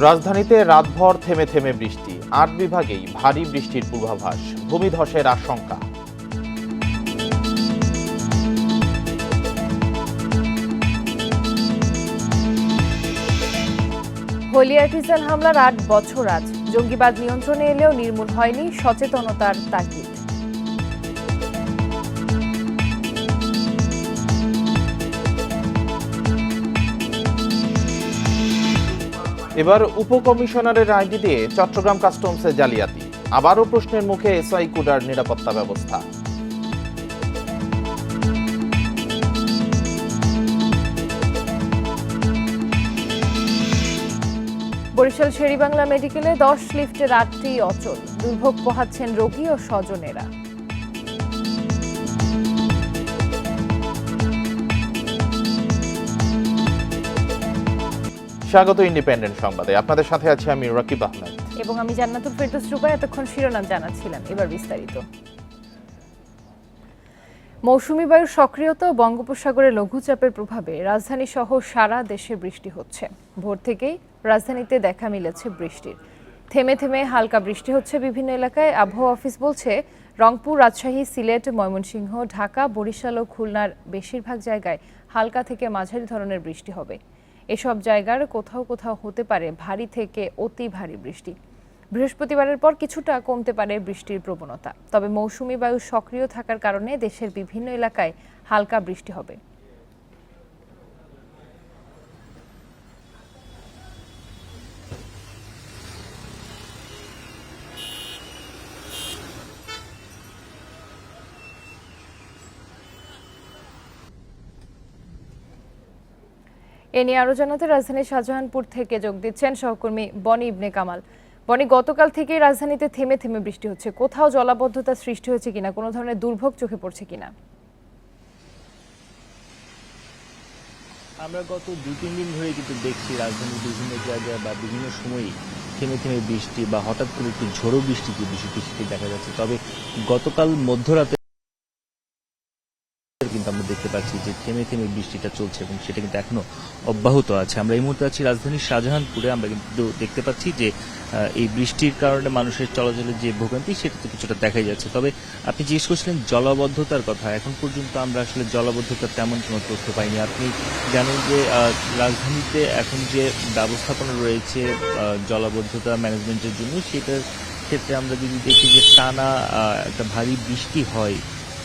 রাজধানীতে রাতভর থেমে থেমে বৃষ্টি, ৮ বিভাগেই ভারী বৃষ্টির পূর্বাভাস, ভূমিধসের আশঙ্কা। হোলি আর্টিজান হামলার ৮ বছর আজ, জঙ্গিবাদ নিয়ন্ত্রণে এলেও নির্মূল হয়নি সচেতনতার তাগিদ। এবার উপকমিশনারের আইডি দিয়ে চট্টগ্রাম কাস্টমসে জালিয়াতি, আবারও প্রশ্নের মুখে এসআই কুডার নিরাপত্তা ব্যবস্থা। বরিশাল শেরেবাংলা মেডিকেলে 10 লিফটের 8টি অচল, দুর্ভোগ পোহাচ্ছেন রোগী ও স্বজনেরা। স্বাগত ইন্ডিপেন্ডেন্ট সংবাদে, আপনাদের সাথে আছি আমি রাকিব আহমেদ এবং আমি জান্নাতুল ফেরদৌস রূপা। এতক্ষণ শিরোনাম জানাচ্ছিলাম, এবার বিস্তারিত। মৌসুমী বায়ুর সক্রিয়তা ও বঙ্গোপসাগরে লঘুচাপের প্রভাবে রাজধানী সহ সারা দেশে বৃষ্টি হচ্ছে। ভোর থেকেই রাজধানীতে দেখা মিলেছে বৃষ্টির। থেমে থেমে হালকা বৃষ্টি হচ্ছে বিভিন্ন এলাকায়। আবহাওয়া অফিস বলছে, রংপুর, রাজশাহী, সিলেট, ময়মনসিংহ, ঢাকা, বরিশাল ও খুলনার বেশিরভাগ জায়গায় হালকা থেকে মাঝারি ধরনের বৃষ্টি হবে। এসব জায়গার কোথাও কোথাও হতে পারে ভারী থেকে অতি ভারী বৃষ্টি। বৃহস্পতিবারের পর কিছুটা কমতে পারে বৃষ্টির প্রবণতা, তবে মৌসুমী বায়ু সক্রিয় থাকার কারণে দেশের বিভিন্ন এলাকায় হালকা বৃষ্টি হবে। এ নিয়ে আরো জানাতে রাজধানীর শাহজাহানপুর থেকে যোগ দিচ্ছেন সহকর্মী বনি ইবনে কামাল। বনি, গতকাল থেকেই রাজধানীতে থেমে থেমে বৃষ্টি হচ্ছে, কোথাও জলাবদ্ধতা সৃষ্টি হয়েছে কিনা, কোনো ধরনের দুর্ভোগ চোখে পড়ছে কিনা? আমরা গত 2-3 দিন ধরে কিন্তু দেখছি রাজধানীর বিভিন্ন জায়গায় বা বিভিন্ন সময়ই থেমে থেমে বৃষ্টি বা হঠাৎ করে একটু ঝোড়ো বৃষ্টি বিষয়টি দেখা যাচ্ছে। তবে গতকাল মধ্যরাতে কিন্তু আমরা দেখতে পাচ্ছি যে থেমে থেমে বৃষ্টিটা চলছে এবং সেটা কিন্তু এখনো অব্যাহত আছে। আমরা এই মুহূর্তে আছি রাজধানীর শাহজাহানপুরে। আমরা কিন্তু দেখতে পাচ্ছি যে এই বৃষ্টির কারণে মানুষের চলাচলের যে ভোগান্তি সেটা তো কিছুটা দেখাই যাচ্ছে। তবে আপনি জিজ্ঞেস করছিলেন জলাবদ্ধতার কথা, এখন পর্যন্ত আমরা আসলে জলাবদ্ধতার তেমন কোনো তথ্য পাইনি। আপনি জানেন যে রাজধানীতে এখন যে ব্যবস্থাপনা রয়েছে জলাবদ্ধতা ম্যানেজমেন্টের জন্য, সেটার ক্ষেত্রে আমরা যদি দেখি যে টানা একটা ভারী বৃষ্টি হয়,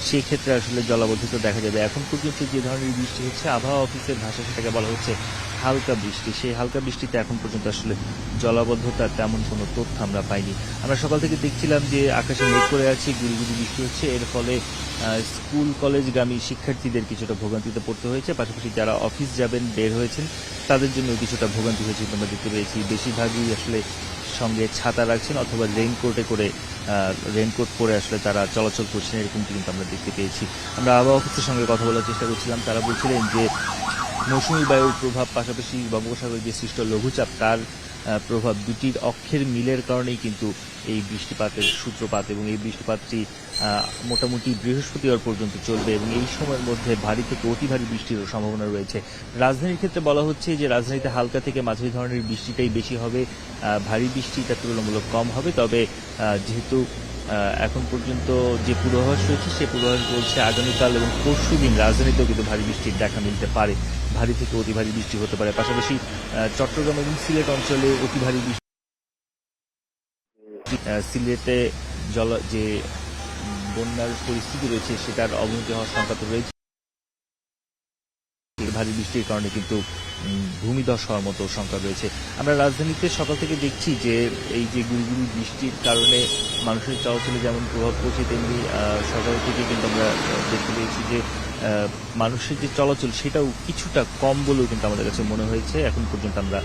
সেই ক্ষেত্রে আসলে জলাবদ্ধতা দেখা যাবে। এখন পর্যন্ত যে ধরনের বৃষ্টি হচ্ছে, আবহাওয়া অফিসের ভাষা সেটাকে বলা হচ্ছে হালকা বৃষ্টি। সেই হালকা বৃষ্টিতে এখন পর্যন্ত আসলে জলাবদ্ধতার তেমন কোনো তথ্য আমরা পাইনি। আমরা সকাল থেকে দেখছিলাম যে আকাশে মেঘ করে আছে, গুড়ি গুড়ি বৃষ্টি হচ্ছে। এর ফলে স্কুল কলেজগামী শিক্ষার্থীদের কিছুটা ভোগান্তিতে পড়তে হয়েছে, পাশাপাশি যারা অফিস যাবেন বের হয়েছেন তাদের জন্য কিছুটা ভোগান্তি হয়েছে আমরা দেখতে পেয়েছি। বেশিরভাগই আসলে সঙ্গে ছাতা রাখছেন অথবা রেইনকোট পরে আসলে তারা চলাচল করছেন, এরকমটি কিন্তু আমরা দেখতে পেয়েছি। আমরা আবহাওয়া অফিসের সঙ্গে কথা বলার চেষ্টা করছিলাম। তারা বলছিলেন যে মৌসুমী বায়ুর প্রভাব, পাশাপাশি বঙ্গোপসাগরে যে সৃষ্ট লঘুচাপ তার প্রভাব, দুটির অক্ষের মিলের কারণেই কিন্তু এই বৃষ্টিপাতের সূত্রপাত এবং এই বৃষ্টিপাতটি মোটামুটি বৃহস্পতিবার পর্যন্ত চলবে এবং এই সময়ের মধ্যে ভারী থেকে অতি ভারী বৃষ্টির সম্ভাবনা রয়েছে। রাজধানীর ক্ষেত্রে বলা হচ্ছে যে রাজধানীতে হালকা থেকে মাঝারি ধরনের বৃষ্টিটাই বেশি হবে, ভারী বৃষ্টিটা তুলনামূলক কম হবে। তবে যেহেতু এখন পর্যন্ত যে পূর্বাভাস রয়েছে সে পূর্বাভাস বলছে আগামীকাল এবং পরশু দিন রাজধানীতেও কিন্তু ভারী বৃষ্টির দেখা মিলতে পারে, ভারী থেকে অতি ভারী বৃষ্টি হতে পারে। পাশাপাশি চট্টগ্রাম এবং সিলেট অঞ্চলে অতি ভারী বৃষ্টি, সিলেটে যে বন্যার পরিস্থিতি রয়েছে সেটার অবনতি হওয়ার সংখ্যা তো রয়েছে। ভারী বৃষ্টির কারণে কিন্তু ভূমিধস হওয়ার মতো সংখ্যা রয়েছে। আমরা রাজধানীতে সকাল থেকে দেখছি যে এই যে গুড়ি বৃষ্টির কারণে মানুষের চলাচলে যেমন প্রভাব পড়ছে, তেমনি সকাল থেকে কিন্তু আমরা দেখতে পেয়েছি যে মানুষের যে চলাচল সেটাও কিছুটা কম বলেও কিন্তু আমাদের কাছে মনে হয়েছে এখন পর্যন্ত আমরা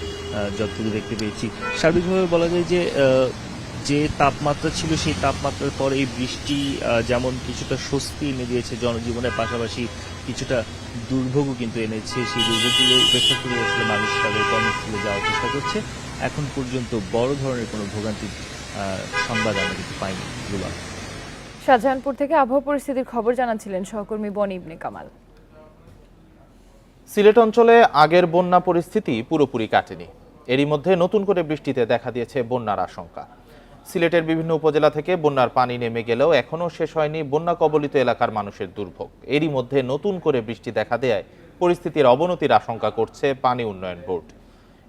যতটুকু দেখতে পেয়েছি। সার্বিকভাবে বলা যায় যে তাপমাত্রা ছিল সেই তাপমাত্রার পর এই বৃষ্টি যেমন কিছুটা স্বস্তি এনে দিয়েছে জনজীবনের, পাশাপাশি কিছুটা দুর্ভোগও কিন্তু এনেছে। সেই দুর্ভোগগুলো উপেক্ষা করে আসলে মানুষ তাদের কর্মস্থলে যাওয়ার চেষ্টা করছে। এখন পর্যন্ত বড় ধরনের কোনো ভোগান্তির সংবাদ আমরা কিন্তু পাইনি। শাহজাহানপুর থেকে আবহাওয়া পরিস্থিতির খবর জানাচ্ছিলেন সহকর্মী বনি ইবনে কামাল। সিলেট অঞ্চলে আগের বন্যা পরিস্থিতি পুরোপুরি কাটেনি। এরই মধ্যে নতুন করে বৃষ্টিতে দেখা দিয়েছে বন্যার আশঙ্কা। সিলেটের বিভিন্ন উপজেলা থেকে বন্যার পানি নেমে গেলেও এখনও শেষ হয়নি বন্যা কবলিত এলাকার মানুষের দুর্ভোগ। এরই মধ্যে নতুন করে বৃষ্টি দেখা দেয়ায় পরিস্থিতির অবনতির আশঙ্কা করছে পানি উন্নয়ন বোর্ড।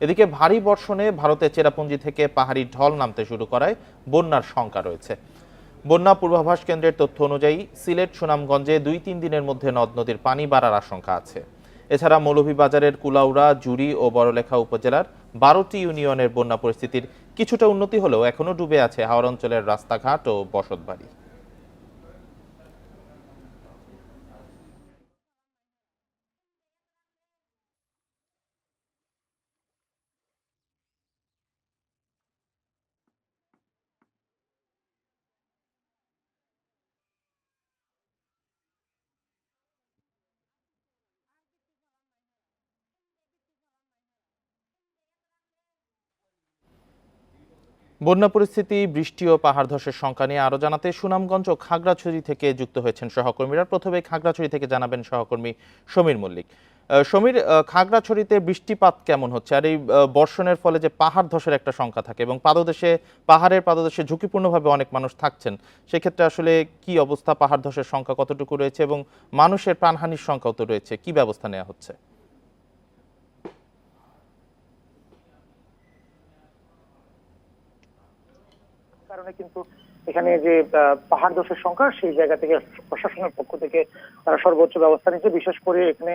এদিকে ভারী বর্ষণে ভারতের চেরাপুঞ্জি থেকে পাহাড়ি ঢল নামতে শুরু করায় বন্যার শঙ্কা রয়েছে। বন্যা পূর্বাভাস কেন্দ্রের তথ্য অনুযায়ী সিলেট, সুনামগঞ্জে 2-3 দিনের মধ্যে নদ নদীর পানি বাড়ার আশঙ্কা আছে। এছাড়া মৌলভীবাজারের কুলাউড়া, জুড়ি ও বড়লেখা উপজেলার 12টি ইউনিয়নের বন্যা পরিস্থিতির কিছুটা উন্নতি হলেও এখনও ডুবে আছে হাওর অঞ্চলের রাস্তাঘাট ও বসতবাড়ি। বন্যা পরিস্থিতি, বৃষ্টি ও পাহাড় ধসের সংখ্যা নিয়ে আরো জানাতে সুনামগঞ্জ ও খাগড়াছড়ি থেকে যুক্ত হয়েছেন সহকর্মীরা। প্রথমে খাগড়াছড়ি থেকে জানাবেন সহকর্মী সমীর মল্লিক। সমীর, খাগড়াছড়িতে বৃষ্টিপাত কেমন হচ্ছে? আর এই বর্ষণের ফলে যে পাহাড় ধসের একটা সংখ্যা থাকে এবং পাহাড়ের পাদদেশে ঝুঁকিপূর্ণভাবে অনেক মানুষ থাকছেন, সেক্ষেত্রে আসলে কি অবস্থা? পাহাড় ধসের সংখ্যা কতটুকু রয়েছে এবং মানুষের প্রাণহানির সংখ্যাও তো রয়েছে, কি ব্যবস্থা নেওয়া হচ্ছে? কারণে কিন্তু এখানে যে পাহাড় ধসের সংখ্যা, সেই জায়গা থেকে প্রশাসনের পক্ষ থেকে তারা সর্বোচ্চ ব্যবস্থা নিচ্ছে। বিশেষ করে এখানে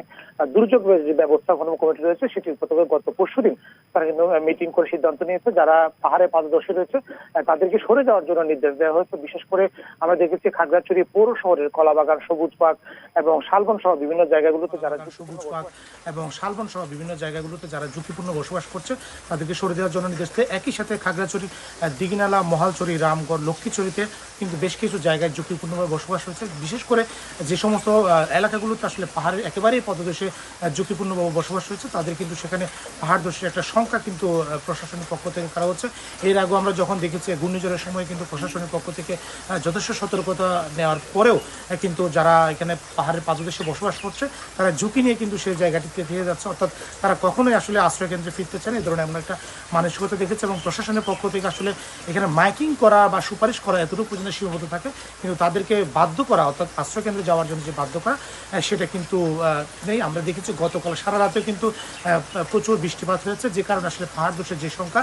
দুর্যোগ যে ব্যবস্থাপনা কমিটি রয়েছে, সেটির প্রথমে গত পরশুদিন তারা কিন্তু মিটিং করে সিদ্ধান্ত নিয়েছে যারা পাহাড়ে পাদদেশে রয়েছে তাদেরকে সরে যাওয়ার জন্য নির্দেশ দেওয়া হয়েছে। বিশেষ করে আমরা দেখেছি খাগড়াছড়ি পৌর শহরের কলাবাগান, সবুজ পার্ক এবং শালবন সহ বিভিন্ন জায়গাগুলোতে যারা ঝুঁকিপূর্ণ বসবাস করছে তাদেরকে সরে দেওয়ার জন্য নির্দেশ দেয়। একই সাথে খাগড়াছড়ি, দিঘিনালা, মহালছড়ি, রামগড়, লক্ষ্মীছড়িতে কিন্তু বেশ কিছু জায়গায় ঝুঁকিপূর্ণভাবে বসবাস হয়েছে। বিশেষ করে যে সমস্ত এলাকাগুলোতে আসলে পাহাড়ের একেবারেই পদদেশে ঝুঁকিপূর্ণভাবে বসবাস হয়েছে, তাদের কিন্তু সেখানে পাহাড় ধসের একটা সংখ্যা কিন্তু প্রশাসনের পক্ষ থেকে করা হচ্ছে। এর আগে আমরা যখন দেখেছি ঘূর্ণিঝড়ের সময় কিন্তু প্রশাসনের পক্ষ থেকে যথেষ্ট সতর্কতা নেওয়ার পরেও কিন্তু যারা এখানে পাহাড়ের পাদদেশে বসবাস করছে তারা ঝুঁকি নিয়ে কিন্তু সেই জায়গাটিতে ফিরে যাচ্ছে, অর্থাৎ তারা কখনোই আসলে আশ্রয় কেন্দ্রে ফিরতে চান, এই ধরনের এমন একটা মানসিকতা দেখেছে। এবং প্রশাসনের পক্ষ থেকে আসলে এখানে মাইকিং করা বা সুপারিশ করা এতটুকু পর্যন্ত সীমাবদ্ধ থাকে, কিন্তু তাদেরকে বাধ্য করা, অর্থাৎ আশ্রয় কেন্দ্রে যাওয়ার জন্য যে বাধ্য করা, সেটা কিন্তু নেই। আমরা দেখেছি গতকাল সারা রাতে কিন্তু প্রচুর বৃষ্টিপাত হয়েছে, যে কারণে আসলে পাহাড় ধসের যে সংখ্যা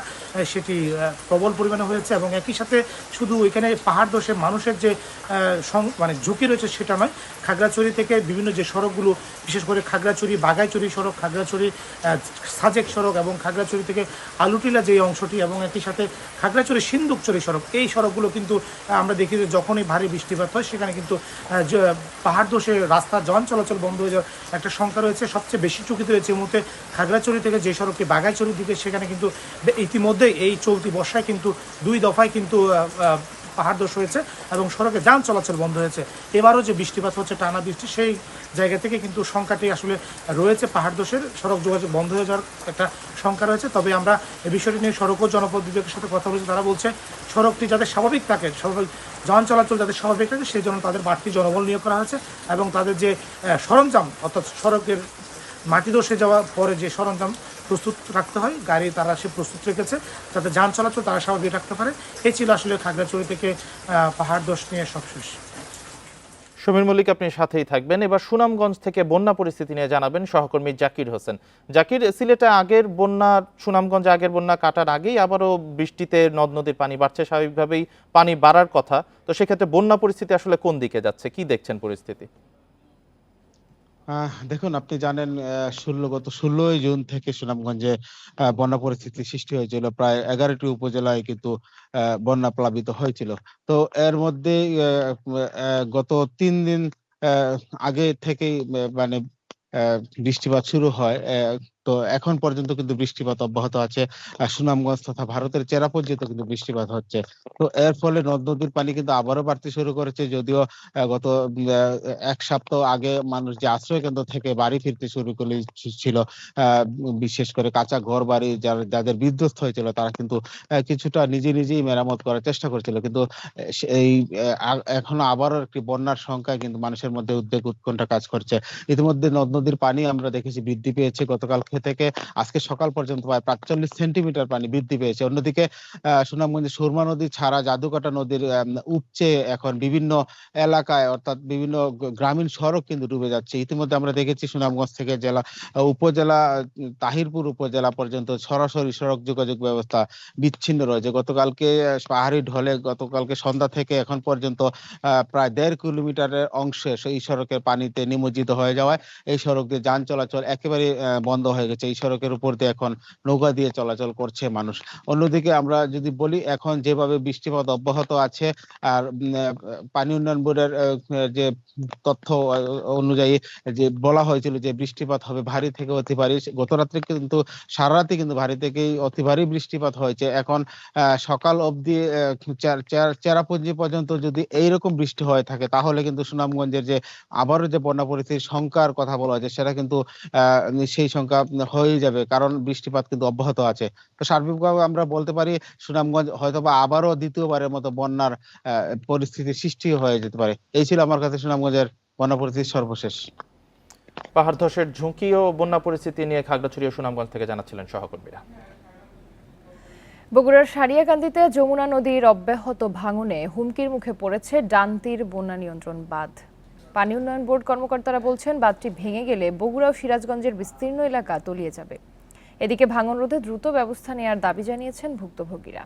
সেটি প্রবল পরিমাণে হয়েছে। এবং একই সাথে শুধু এখানে পাহাড় ধসে মানুষের যে মানে ঝুঁকি রয়েছে সেটা নয়, খাগড়াছড়ি থেকে বিভিন্ন যে সড়কগুলো, বিশেষ করে খাগড়াছড়ি বাগাইছড়ি সড়ক, খাগড়াছড়ি সাজেক সড়ক এবং খাগড়াছড়ি থেকে আলুটিলা যে অংশটি, এবং একই সাথে খাগড়াছড়ি সিন্দুকছড়ি সড়ক, এই সড়কগুলো কিন্তু আমরা দেখি যে যখনই ভারী বৃষ্টিপাত হয় সেখানে কিন্তু পাহাড় ধসে রাস্তা যান চলাচল বন্ধ হয়ে যাওয়ার একটা সংখ্যা রয়েছে। সবচেয়ে বেশি ঝুঁকিতে রয়েছে এই মুহূর্তে খাগড়াছড়ি থেকে যে সড়কটি বাগাইছড়ির দিকে, সেখানে কিন্তু ইতিমধ্যে এই চলতি বর্ষায় কিন্তু 2 দফায় কিন্তু পাহাড় ধস হয়েছে এবং সড়কে যান চলাচল বন্ধ হয়েছে। এবারও যে বৃষ্টিপাত হচ্ছে, টানা বৃষ্টি, সেই জায়গা থেকে কিন্তু সংখ্যাটি আসলে রয়েছে, পাহাড় ধসের সড়ক যোগাযোগ বন্ধ হয়ে যাওয়ার একটা সংখ্যা রয়েছে। তবে আমরা এই বিষয়টি নিয়ে সড়ক ও জনপদ বিভাগের সাথে কথা বলেছি, তারা বলছে সড়কটি যাতে স্বাভাবিক থাকে, যান চলাচল যাতে স্বাভাবিক থাকে, সেই জন্য তাদের বাড়তি জনবল নিয়োগ করা হয়েছে এবং তাদের যে সরঞ্জাম, অর্থাৎ সড়কের মাটি ধসে যাওয়ার পরে যে সরঞ্জাম প্রস্তুত রাখতে হয়, গাড়ি তারা সে প্রস্তুত রেখেছে যাতে যান চলাচল তারা স্বাভাবিক রাখতে পারে। এই ছিল আসলে খাগড়াছড়ি থেকে পাহাড় ধস নিয়ে সবশেষ। সমীর মল্লিক, আপনি সাথেই থাকবেন। এবার সুনামগঞ্জ থেকে বন্যা পরিস্থিতি নিয়ে জানাবেন সহকর্মী জাকির হোসেন। জাকির, সিলেটে সুনামগঞ্জে আগের বন্যা কাটার আগেই আবারও বৃষ্টিতে নদ নদীর পানি বাড়ছে, স্বাভাবিকভাবেই পানি বাড়ার কথা। তো সেক্ষেত্রে বন্যা পরিস্থিতি আসলে কোন দিকে যাচ্ছে, কি দেখছেন পরিস্থিতি? দেখুন, আপনি জানেন গত 16ই জুন থেকে সুনামগঞ্জে বন্যা পরিস্থিতি সৃষ্টি হয়েছিল। প্রায় 11টি উপজেলায় কিন্তু বন্যা প্লাবিত হয়েছিল। তো এর মধ্যে গত 3 দিন আগে থেকেই মানে বৃষ্টিপাত শুরু হয়। তো এখন পর্যন্ত কিন্তু বৃষ্টিপাত অব্যাহত আছে। সুনামগঞ্জ তথা ভারতের চেরাপুঞ্জিতে কিন্তু বৃষ্টিপাত হচ্ছে। তো এর ফলে নদ নদীর পানি কিন্তু আবারও বাড়তে শুরু করেছে। যদিও গত 1 সপ্তাহ আগে মানুষ যে আশ্রয় কেন্দ্র থেকে বাড়ি ফিরতে শুরু ছিল, বিশেষ করে কাঁচা ঘর বাড়ি যাদের বিধ্বস্ত হয়েছিল, তারা কিন্তু কিছুটা নিজেই মেরামত করার চেষ্টা করছিল। কিন্তু এই এখনো আবারও একটি বন্যার সংখ্যায় কিন্তু মানুষের মধ্যে উদ্বেগ উৎকণ্ঠা কাজ করছে। ইতিমধ্যে নদ নদীর পানি আমরা দেখেছি বৃদ্ধি পেয়েছে। গতকালকে থেকে আজকে সকাল পর্যন্ত প্রায় ৪৫ সেন্টিমিটার পানি বৃদ্ধি পেয়েছে। অন্যদিকে সুনামগঞ্জের সুরমা নদী ছাড়া জাদুকাটা নদীর উপচে এখন বিভিন্ন এলাকায় অর্থাৎ বিভিন্ন গ্রামীণ সড়ক কিন্তু ডুবে যাচ্ছে। ইতিমধ্যে আমরা দেখেছি সুনামগঞ্জ থেকে উপজেলা তাহিরপুর উপজেলা পর্যন্ত সরাসরি সড়ক যোগাযোগ ব্যবস্থা বিচ্ছিন্ন রয়েছে। গতকালকে পাহাড়ি ঢলে গতকালকে সন্ধ্যা থেকে এখন পর্যন্ত প্রায় ১.৫ কিলোমিটারের অংশে সেই সড়কের পানিতে নিমজ্জিত হয়ে যাওয়ায় এই সড়ক দিয়ে যান চলাচল একেবারে বন্ধ হয়ে গেছে। এই সড়কের উপর দিয়ে এখন নৌকা দিয়ে চলাচল করছে মানুষ। অন্যদিকে আমরা যদি বলি এখন যেভাবে বৃষ্টিপাত অব্যাহত আছে আর পানি উন্নয়ন বোর্ডের যে তথ্য অনুযায়ী যে বলা হয়েছিল যে বৃষ্টিপাত হবে ভারী থেকে অতি ভারী, গত রাত্রে কিন্তু সারা রাতে কিন্তু ভারী থেকেই অতি ভারী বৃষ্টিপাত হয়েছে। এখন সকাল অবধি চেরাপুঞ্জি পর্যন্ত যদি এইরকম বৃষ্টি হয়ে থাকে তাহলে কিন্তু সুনামগঞ্জের যে আবারও যে বন্যা পরিস্থিতির শঙ্কার কথা বলা হয়েছে সেটা কিন্তু সেই সংখ্যা হয়ে যাবে, কারণ বৃষ্টিপাত কিন্তু অব্যাহত আছে। তো সার্বিকভাবে আমরা বলতে পারি সুনামগঞ্জ হয়তোবা আবারও দ্বিতীয়বারের মতো বন্যার পরিস্থিতির সৃষ্টি হয়ে যেতে পারে। এই ছিল আমার কাছে সুনামগঞ্জের বন্যা পরিস্থিতির সর্বশেষ। পাহাড় ধসের ঝুঁকি ও বন্যা পরিস্থিতি নিয়ে খাগড়াছড়ি ও সুনামগঞ্জ থেকে জানাচ্ছিলেন সহকর্মীরা। বগুড়ার সারিয়াকান্দিতে যমুনা নদীর অব্যাহত ভাঙনে হুমকির মুখে পড়েছে ডানতির বন্যা নিয়ন্ত্রণ বাঁধ। পানি উন্নয়ন বোর্ড কর্মকর্তারা বলছেন বাঁধটি ভেঙে গেলে বগুড়া ও সিরাজগঞ্জের বিস্তীর্ণ এলাকা তলিয়ে যাবে। এদিকে ভাঙন রোধে দ্রুত ব্যবস্থা নেওয়ার দাবি জানিয়েছেন ভুক্তভোগীরা।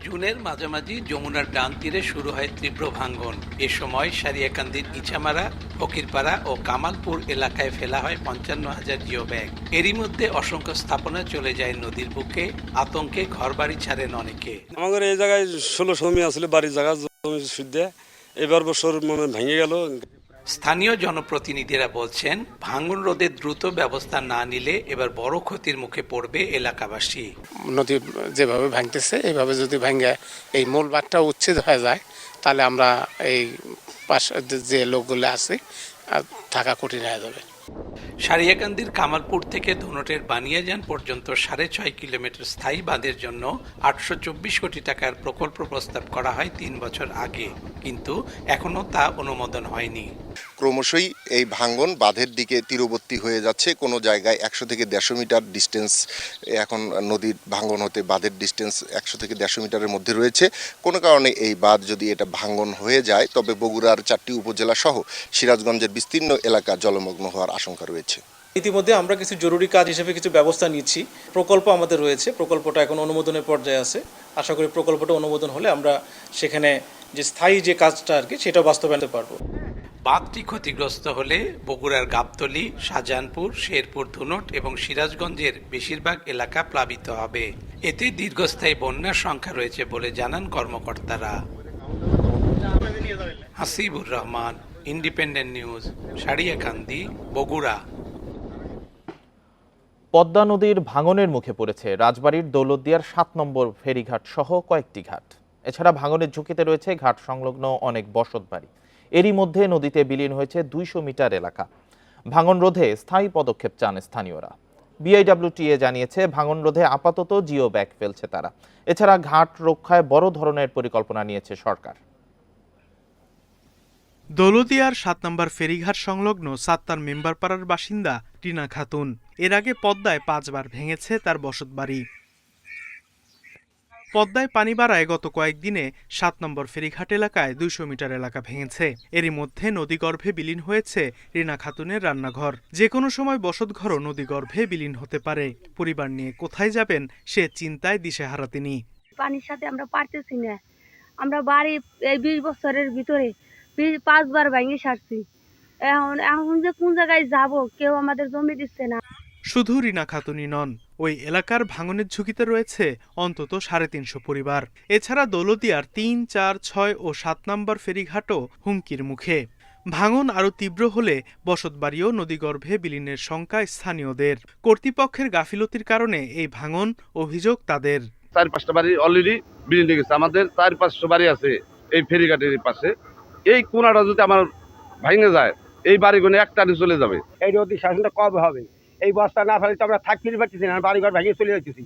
জুনের মাঝামাঝি যমুনার ডান তীরে শুরু হয় তীব্র ভাঙ্গন। এ সময় সারিয়াকান্দির ইছামারা, ফকিরপাড়া ও কামালপুর এলাকায় ফেলা হয় ৫৫,০০০ জিও ব্যাগ। এরই মধ্যে অসংখ্য স্থাপনা চলে যায় নদীর বুকে। আতঙ্কে ঘরবাড়ি ছাড়েন অনেকে। আমাদের এই জায়গায় ১৬ জমি আসলে বাড়ির জায়গা জমি সুদ্ধে এবার বছর ভেঙে গেল। স্থানীয় জনপ্রতিনিধিরা বলছেন ভাঙন রোধে দ্রুত ব্যবস্থা না নিলে এবার বড় ক্ষতির মুখে পড়বে এলাকাবাসী। নদী যেভাবে ভাঙতেছে এইভাবে যদি ভাঙে এই মূল বাঁধটা উচ্ছেদ হয়ে যায় তাহলে আমরা এই পাশে যে লোকগুলো আছে থাকা কঠিন হয়ে যাবে। সারিয়াকান্দির কামালপুর থেকে ধুনটের বানিয়াজান পর্যন্ত ৬.৫ কিলোমিটার স্থায়ী বাঁধের জন্য ৮২৪ কোটি টাকার প্রকল্প প্রস্তাব করা হয় ৩ বছর আগে, কিন্তু এখনো তা অনুমোদন হয়নি। ক্রমশই এই ভাঙ্গন বাঁধের দিকে তীরবর্তী হয়ে যাচ্ছে। কোনো জায়গায় ১০০ থেকে ১৫০ মিটার ডিস্টেন্স, এখন নদীর ভাঙ্গন হতে বাঁধের ডিস্টেন্স ১০০ থেকে ১৫০ মিটারের মধ্যে রয়েছে। কোনো কারণে এই বাঁধ যদি এটা ভাঙ্গন হয়ে যায় তবে বগুড়ার ৪টি উপজেলা সহ সিরাজগঞ্জের বিস্তীর্ণ এলাকা জলমগ্ন হওয়ার আশঙ্কা রয়েছে। ইতিমধ্যে আমরা কিছু জরুরি কাজ হিসেবে কিছু ব্যবস্থা নিচ্ছি। প্রকল্প আমাদের রয়েছে, প্রকল্পটা এখন অনুমোদনের পর্যায়ে আছে। আশা করি প্রকল্পটা অনুমোদন হলে আমরা সেখানে যে স্থায়ী যে কাজটা আর কি সেটা বাস্তবায়ন পারবো। বাঁধটি ক্ষতিগ্রস্ত হলে বগুড়ার গাবতলী, শাহজাহানপুর, শেরপুর, ধুনট এবং সিরাজগঞ্জের বেশিরভাগ এলাকা প্লাবিত হবে। এতে দীর্ঘস্থায়ী বন্যার সংখ্যা রয়েছে বলে জানান কর্মকর্তারা। Hasibur Rahman, Independent News, Sariakandi, Bogura. পদ্মা নদীর ভাঙনের মুখে পড়েছে রাজবাড়ীর দৌলতদিয়ার ৭ নম্বর ফেরিঘাট সহ কয়েকটি ঘাট। এছাড়া ভাঙনের ঝুঁকিতে রয়েছে ঘাট সংলগ্ন অনেক বসতবাড়ি। এরই মধ্যে নদীতে বিলীন হয়েছে ২০০ মিটার এলাকা। ভাঙন রোধে স্থায়ী পদক্ষেপ চান স্থানীয়রা। বিআইডব্লিউটিএ জানিয়েছে ভাঙন রোধে আপাতত জিও ব্যাগ ফেলছে তারা। এছাড়া ঘাট রক্ষায় বড় ধরনের পরিকল্পনা নিয়েছে সরকার। দৌলতদিয়ার ৭ নম্বর ফেরিঘাট সংলগ্ন সাত্তার মেম্বারপাড়ার বাসিন্দা টিনা খাতুন। এর আগে পদ্মায় ৫ বার ভেঙেছে তার বসতবাড়ি। পদ্মায় পানি বাড়ায় গত কয়েকদিনে ৭ নম্বর ফেরিঘাট এলাকায় ২০০ মিটার এলাকা ভেঙেছে। এরই মধ্যে নদীগর্ভে বিলীন হয়েছে রিনা খাতুনের রান্নাঘর। যে কোনো সময় বসতঘরও নদীগর্ভে বিলীন হতে পারে। পরিবার নিয়ে কোথায় যাবেন সে চিন্তায় দিশেহারা তিনি। পানির সাথে আমরা পারতেছি না। আমরা বাড়ি এই ২০ বছরের ভিতরে ৫ বার ভেঙে সারছি। এখন যে কোন জায়গায় যাব কেউ আমাদের জমি দিচ্ছে না। শুধু রিনা খাতুনই নন, ওই এলাকার ভাঙনের ঝুঁকিতে রয়েছে অন্তত ৩৫০ পরিবার। এছাড়া দৌলতদিয়ার ৩, ৪, ৬ ও ৭ নম্বর ফেরিঘাটও হুমকির মুখে। ভাঙন আরও তীব্র হলে বসতবাড়িও নদীগর্ভে বিলীনের শঙ্কা স্থানীয়দের। কর্তৃপক্ষের গাফিলতির কারণে এই ভাঙন অভিযোগ তাদের। ৪-৫টা বাড়ি অলরেডি বিলীন হয়ে গেছে। আমাদের ৪-৫০০ বাড়ি আছে এই ফেরিঘাটের পাশে। এই কোনাটা যদি আমার ভাঙে যায় এই বাড়িগুলো একটানে চলে যাবে। এই নদী শাসনটা কবে হবে? এই বস্তা না ফেলে তো আমরা থাকতে পারতেছি না, বাড়িঘর ভেঙে চলে যাচ্ছি।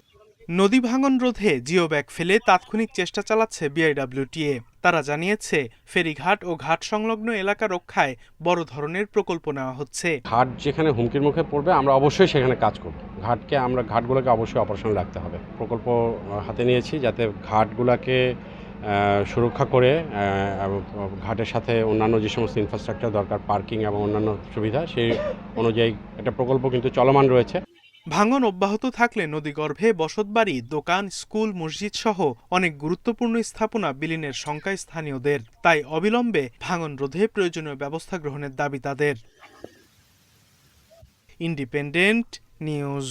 নদী ভাঙন রোধে জিও ব্যাগ ফেলে তাৎক্ষণিক চেষ্টা চালাচ্ছে বিআইডব্লিউটিএ। তারা জানিয়েছে ফেরিঘাট ও ঘাট সংলগ্ন এলাকা রক্ষায় বড় ধরনের প্রকল্প নেওয়া হচ্ছে। ঘাট যেখানে হুমকির মুখে পড়বে আমরা অবশ্যই সেখানে কাজ করব। ঘাটগুলোকে অবশ্যই অপারেশন রাখতে হবে। প্রকল্প হাতে নিয়েছি যাতে ঘাটগুলোকে সুরক্ষা করে ঘাটের সাথে অন্যান্য যে সমস্ত ইনফ্রাস্ট্রাকচার দরকার, পার্কিং এবং অন্যান্য সুবিধা, সেই অনুযায়ী একটা প্রকল্প কিন্তু চলমান রয়েছে। ভাঙন অব্যাহত থাকলে নদীগর্ভে বসতবাড়ি, দোকান, স্কুল, মসজিদ সহ অনেক গুরুত্বপূর্ণ স্থাপনা বিলীনের শঙ্কা স্থানীয়দের। তাই অবিলম্বে ভাঙন রোধে প্রয়োজনীয় ব্যবস্থা গ্রহণের দাবি তাদের। Independent news.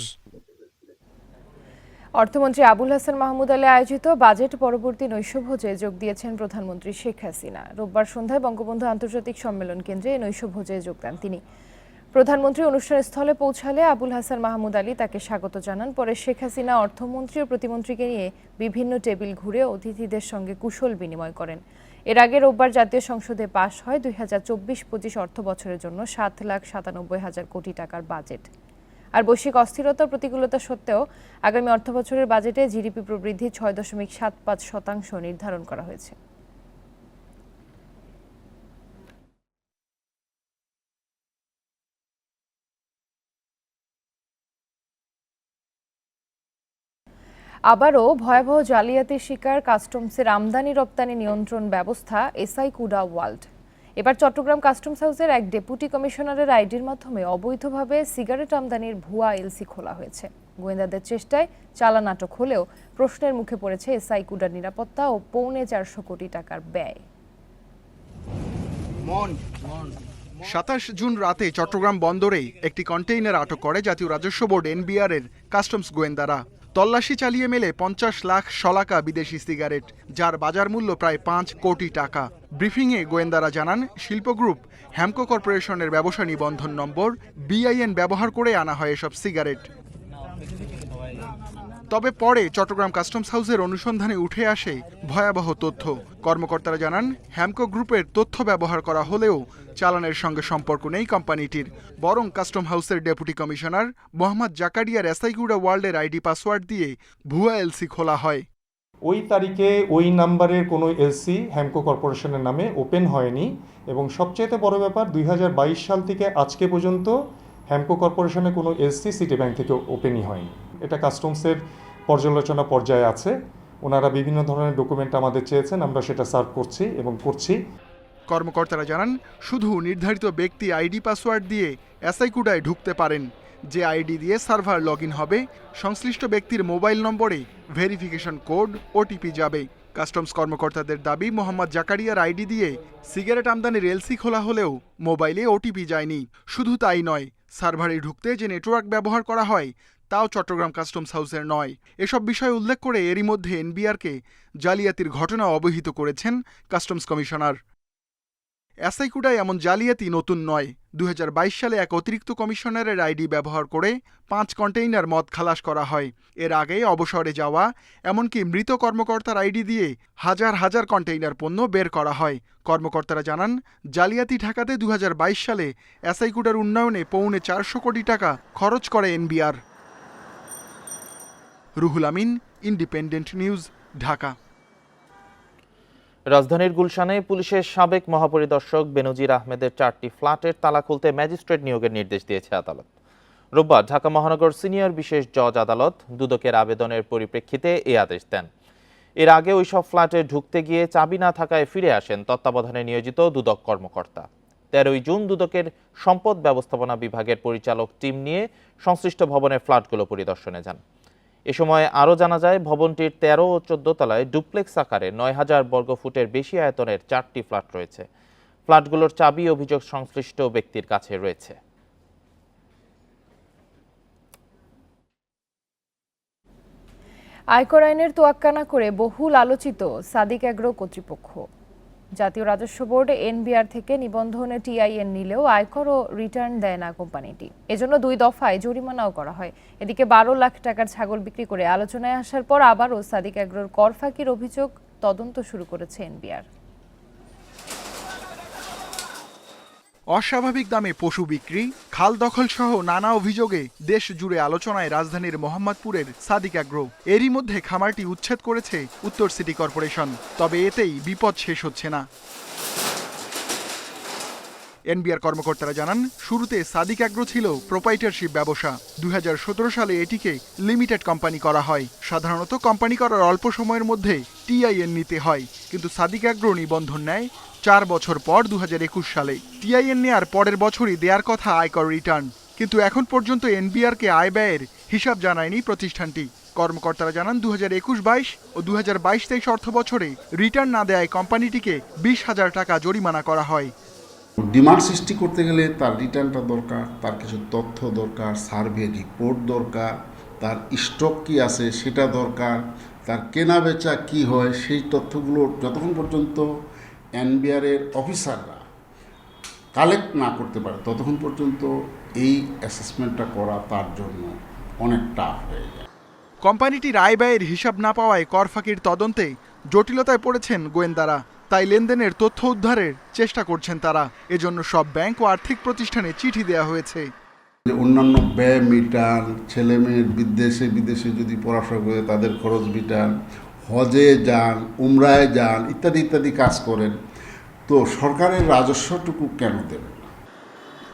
অর্থমন্ত্রী আবুল হাসান মাহমুদ আলী আয়োজিত বাজেট পরবর্তী নৈশভোজে যোগ দিয়েছেন প্রধানমন্ত্রী শেখ হাসিনা। রোববার সন্ধ্যায় বঙ্গবন্ধু আন্তর্জাতিক সম্মেলন কেন্দ্রে নৈশভোজে যোগ দেন তিনি। প্রধানমন্ত্রী অনুষ্ঠানস্থলে পৌঁছালে আবুল হাসান মাহমুদ আলী তাকে স্বাগত জানান। পরে শেখ হাসিনা অর্থমন্ত্রী ও প্রতিমন্ত্রীকে নিয়ে বিভিন্ন টেবিল ঘুরে অতিথিদের সঙ্গে কুশল বিনিময় করেন। এর আগে রোববার জাতীয় সংসদে পাশ হয় 2024-25 অর্থ বছরের জন্য 7,97,000 কোটি টাকার বাজেট। আর বৈশ্বিক অস্থিরতা প্রতিকূলতা সত্ত্বেও আগামী অর্থবছরের বাজেটে জিডিপি প্রবৃদ্ধি 6.75% নির্ধারণ করা হয়েছে। আবারও ভয়াবহ জালিয়াতির শিকার কাস্টমসের আমদানি রপ্তানি নিয়ন্ত্রণ ব্যবস্থা এসআই-কুডা ওয়ার্ল্ড। এবার চট্টগ্রাম কাস্টমস হাউসের এক ডেপুটি কমিশনারের আইডির মাধ্যমে অবৈধভাবে সিগারেট আমদানির ভুয়া এলসি খোলা হয়েছে। গোয়েন্দাদের চেষ্টায় চালান আটক হলেও প্রশ্নের মুখে পড়েছে এসআই-কুডার নিরাপত্তা ও 450 কোটি টাকার ব্যয়। 27 জুন রাতে চট্টগ্রাম বন্দরে একটি কন্টেইনার আটক করে জাতীয় রাজস্ব বোর্ড এনবিআর এর কাস্টমস গোয়েন্দারা। তল্লাশি চালিয়ে মেলে 50 লাখ শলাকা বিদেশি সিগারেট, যার বাজার মূল্য প্রায় 5 কোটি টাকা। ব্রিফিংয়ে গোয়েন্দারা জানান, শিল্প গ্রুপ হ্যামকো কর্পোরেশনের ব্যবসা নিবন্ধন নম্বর BIN ব্যবহার করে আনা হয় এসব সিগারেট। তবে পরে চট্টগ্রাম কাস্টমস হাউসের অনুসন্ধানে উঠে আসে ভয়াবহ তথ্য। কর্মকর্তারা জানান, হ্যামকো গ্রুপের তথ্য ব্যবহার করা হলেও চালানের সঙ্গে সম্পর্ক নেই কোম্পানিটির। বরং কাস্টম হাউসের ডেপুটি কমিশনার মোহাম্মদ জাকারিয়ার এসআই-কুডা ওয়ার্ল্ডের আইডি পাসওয়ার্ড দিয়ে ভুয়া এলসি খোলা হয়। ওই তারিখে ওই নাম্বারের কোনো এলসি হ্যামকো কর্পোরেশনের নামে ওপেন হয়নি এবং সবচেয়ে বড় ব্যাপার 2022 সাল থেকে আজকে পর্যন্ত হ্যামকো কর্পোরেশনের কোনো এলসি সিটি ব্যাংক থেকে ওপেনই হয়নি। এটা কাস্টমসের পর্যালোচনা পর্যায়ে আছে। ওনারা বিভিন্ন ধরনের ডকুমেন্ট আমাদের চেয়েছেন, আমরা সেটা সার্ভ করছি এবং করছি। কর্মকর্তারা জানান, শুধু নির্ধারিত ব্যক্তি আইডি পাসওয়ার্ড দিয়ে এসআই-কুডায় ঢুকতে পারেন। যে আইডি দিয়ে সার্ভার লগইন হবে, সংশ্লিষ্ট ব্যক্তির মোবাইল নম্বরে ভেরিফিকেশন কোড ওটিপি যাবে। কাস্টমস কর্মকর্তাদের দাবি, মোহাম্মদ জাকারিয়ার আইডি দিয়ে সিগারেট আমদানির এলসি খোলা হলেও মোবাইলে ওটিপি যায়নি। শুধু তাই নয়, সার্ভারে ঢুকতে যে নেটওয়ার্ক ব্যবহার করা হয় তাও চট্টগ্রাম কাস্টমস হাউসের নয়। এসব বিষয় উল্লেখ করে এরই মধ্যে এনবিআরকে জালিয়াতির ঘটনা অবহিত করেছেন কাস্টমস কমিশনার। এসআই-কুডায় এমন জালিয়াতি নতুন নয়। 2022 সালে এক অতিরিক্ত কমিশনারের আইডি ব্যবহার করে 5 কন্টেইনার মদ খালাস করা হয়। এর আগে অবসরে যাওয়া, এমনকি মৃত কর্মকর্তার আইডি দিয়ে হাজার হাজার কন্টেইনার পণ্য বের করা হয়। কর্মকর্তারা জানান, জালিয়াতি ঠেকাতে 2022 সালে এসআই-কুডার উন্নয়নে 450 কোটি টাকা খরচ করে NBR. Ruhul Amin, independent News, Dhaka. রাজধানীর গুলশানে পুলিশের সাবেক মহাপরিদর্শক বেনজির আহমেদের 4টি ফ্ল্যাটের তালা খুলতে ম্যাজিস্ট্রেট নিয়োগের নির্দেশ দিয়েছে আদালত। রোববার ঢাকা মহানগর সিনিয়র বিশেষ জজ আদালত দুদকের আবেদনের পরিপ্রেক্ষিতে এই আদেশ দেন। এর আগে ওইসব ফ্ল্যাটে ঢুকতে গিয়ে চাবি না থাকায় ফিরে আসেন তত্ত্বাবধানে নিয়োজিত দুদক কর্মকর্তা। 13 জুন দুদকের সম্পদ ব্যবস্থাপনা বিভাগের পরিচালক টিম নিয়ে সংশ্লিষ্ট ভবনের ফ্ল্যাটগুলো পরিদর্শনে যান। এ সময় আরও জানা যায়, ভবনটির 13 ও 14 তলায় ডুপ্লেক্স আকারে 9000 বর্গফুটের বেশি আয়তনের 4টি ফ্ল্যাট রয়েছে। ফ্ল্যাটগুলোর চাবি অভিযোগ সংশ্লিষ্ট ব্যক্তির কাছে রয়েছে। আয়কর আইনের তোয়াক্কা না করে বহুল আলোচিত সাদিক অ্যাগ্রো কর্তৃপক্ষ জাতীয় রাজস্ব বোর্ড এনবিআর থেকে নিবন্ধনে টিআইএন নিলেও আয়কর ও রিটার্ন দেয় না কোম্পানিটি। এজন্য 2 দফায় জরিমানাও করা হয়। এদিকে 12 লাখ টাকার ছাগল বিক্রি করে আলোচনায় আসার পর আবারও সাদিক অ্যাগ্রোর কর ফাঁকির অভিযোগ তদন্ত শুরু করেছে এনবিআর। অস্বাভাবিক দামে পশু বিক্রি, খাল দখল সহ নানা অভিযোগে দেশ জুড়ে আলোচনায় রাজধানীর মোহাম্মদপুরের সাদিক অ্যাগ্রো। এরই মধ্যে খামারটি উচ্ছেদ করেছে উত্তর সিটি কর্পোরেশন। তবে এতেই বিপদ শেষ হচ্ছে না। এনবিআর কর্মকর্তারা জানান, শুরুতে সাদিক অ্যাগ্রো ছিল প্রোপাইটারশিপ ব্যবসা। 2017 সালে এটিকে লিমিটেড কোম্পানি করা হয়। সাধারণত কোম্পানি করার অল্প সময়ের মধ্যে টিআইএন নিতে হয়, কিন্তু সাদিক অ্যাগ্রো নিবন্ধন নেয় 4 বছর পর 2021 সালে। টিআইএন নেয়ার পরের বছরই দেয়ার কথা আয়কর রিটার্ন, কিন্তু এখন পর্যন্ত এনবিআরকে আয় ব্যয়ের হিসাব জানায়নি প্রতিষ্ঠানটি। কর্মকর্তারা জানান, 2021-22 ও 2022-23 অর্থ বছরে রিটার্ন না দেয়ায় কোম্পানিটিকে 20,000 টাকা জরিমানা করা হয়। ডিমান্ড সৃষ্টি করতে গেলে তার রিটার্নটা দরকার, তার কিছু তথ্য দরকার, সার্ভে রিপোর্ট দরকার, তার স্টক কি আছে সেটা দরকার, তার কেনা বেচা কি হয় সেই তথ্যগুলো যতক্ষণ পর্যন্ত এনবিআরের অফিসাররা কালেক্ট না করতে পারে ততক্ষণ পর্যন্ত এই অ্যাসেসমেন্টটা করা তার জন্য অনেক টাফ হয়ে যায়। কোম্পানিটির আয় ব্যয়ের হিসাব না পাওয়ায় কর ফাঁকির তদন্তে জটিলতায় পড়েছেন গোয়েন্দারা। তাই লেনদেনের তথ্য উদ্ধারের চেষ্টা করছেন তারা। এজন্য সব ব্যাংক ও আর্থিক প্রতিষ্ঠানে চিঠি দেওয়া হয়েছে। অন্যান্য ব্যয় মিটান, ছেলেমেয়ের বিদেশে যদি পড়াশোনা করে তাদের খরচ মিটান, হজে যান, উমরায় যান, ইত্যাদি ইত্যাদি কাজ করেন, তো সরকারের রাজস্বটুকু কেন দেবেন?